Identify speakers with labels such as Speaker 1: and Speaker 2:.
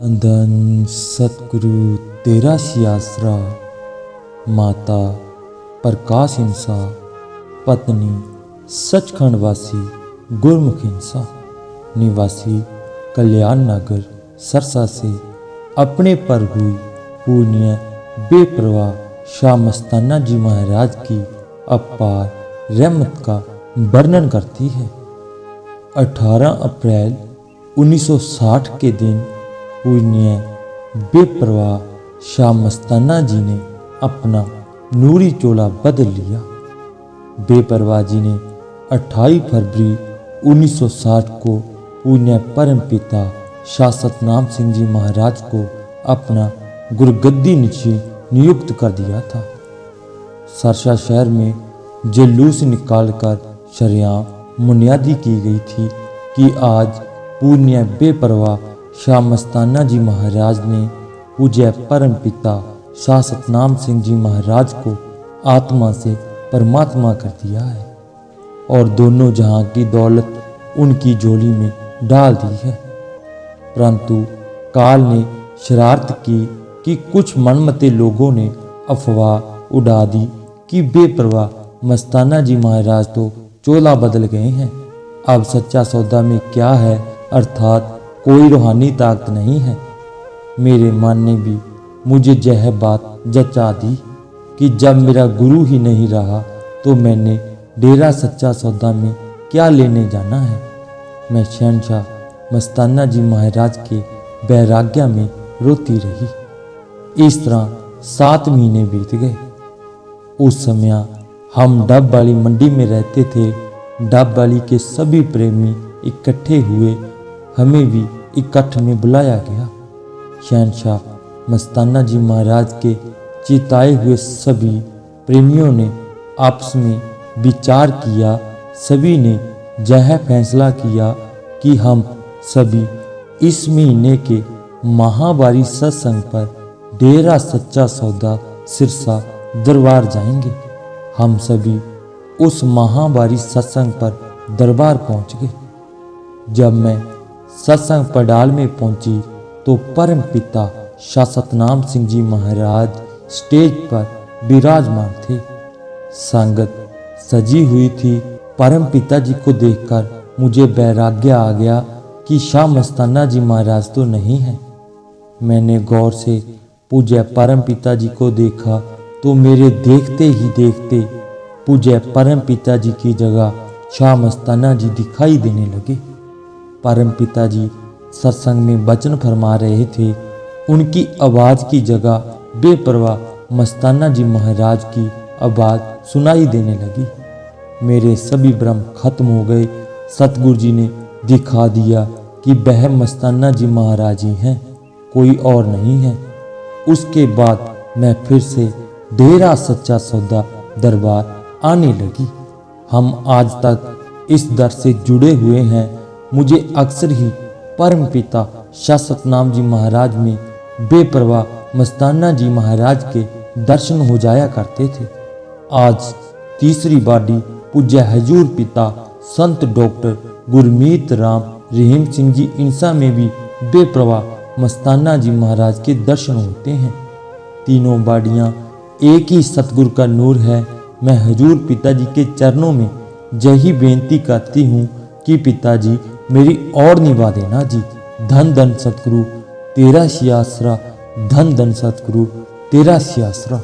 Speaker 1: धन सतगुरु तेरा सियासरा, माता प्रकाश हिंसा, पत्नी सचखंड वासी गुरमुख हिंसा, निवासी कल्याण नगर सरसा से अपने पर हुई पुण्य बेपरवाह शाह मस्ताना जी महाराज की अपार रहमत का वर्णन करती है। 18 अप्रैल 1960 के दिन पुण्य बेपरवाह शाह मस्ताना जी ने अपना नूरी चोला बदल लिया। बेपरवाह जी ने 28 फरवरी 1960 को पुण्य परम पिता शाह सतनाम सिंह जी महाराज को अपना गुरगद्दी नीचे नियुक्त कर दिया था। सरसा शहर में जुलूस निकालकर शरेआम मुनियादी की गई थी कि आज पुण्य बेपरवाह शाह मस्ताना जी महाराज ने पूज्य परम पिता शाह सतनाम सिंह जी महाराज को आत्मा से परमात्मा कर दिया है और दोनों जहां की दौलत उनकी झोली में डाल दी है। परंतु काल ने शरारत की कि कुछ मनमते लोगों ने अफवाह उड़ा दी कि बेपरवाह मस्ताना जी महाराज तो चोला बदल गए हैं। अब सच्चा सौदा में क्या है, अर्थात कोई रूहानी ताकत नहीं है। मेरे मन ने भी मुझे यह बात जचा दी कि जब मेरा गुरु ही नहीं रहा तो मैंने डेरा सच्चा सौदा में क्या लेने जाना है। मैं शहनशाह मस्ताना जी महाराज के वैराग्य में रोती रही। इस तरह 7 महीने बीत गए। उस समय हम डब वाली मंडी में रहते थे। डब वाली के सभी प्रेमी इकट्ठे हुए, हमें भी इकट्ठ में बुलाया गया। शहनशाह मस्ताना जी महाराज के चिताए हुए सभी प्रेमियों ने आपस में विचार किया। सभी ने यह फैसला किया कि हम सभी इस महीने के महावारी सत्संग पर डेरा सच्चा सौदा सिरसा दरबार जाएंगे। हम सभी उस महावारी सत्संग पर दरबार पहुंच गए। जब मैं सत्संग पंडाल में पहुंची तो परम पिता शाह सतनाम सिंह जी महाराज स्टेज पर विराजमान थे। संगत सजी हुई थी। परम पिता जी को देखकर मुझे वैराग्य आ गया कि शाह मस्ताना जी महाराज तो नहीं है। मैंने गौर से पूज्य परम पिता जी को देखा तो मेरे देखते ही देखते पूज्य परम पिता जी की जगह शाह मस्ताना जी दिखाई देने लगे। परम पिता जी सत्संग में वचन फरमा रहे थे। उनकी आवाज़ की जगह बेपरवाह मस्ताना जी महाराज की आवाज़ सुनाई देने लगी। मेरे सभी भ्रम खत्म हो गए। सतगुरु जी ने दिखा दिया कि वह मस्ताना जी महाराज ही हैं, कोई और नहीं है। उसके बाद मैं फिर से डेरा सच्चा सौदा दरबार आने लगी। हम आज तक इस दर से जुड़े हुए हैं। मुझे अक्सर ही परम पिता शाह सतनाम जी महाराज में बेपरवाह मस्ताना जी महाराज के दर्शन हो जाया करते थे। आज तीसरी बारी पूज्य हजूर पिता संत डॉक्टर गुरमीत राम रहीम सिंह जी इंसा में भी बेपरवाह मस्ताना जी महाराज के दर्शन होते हैं। तीनों बाड़ियाँ एक ही सतगुरु का नूर है। मैं हजूर पिताजी के चरणों में यही बेनती करती हूँ कि पिताजी मेरी और निभा देना जी। धन धन सतगुरु तेरा सियासरा, धन धन सतगुरु तेरा सियासरा।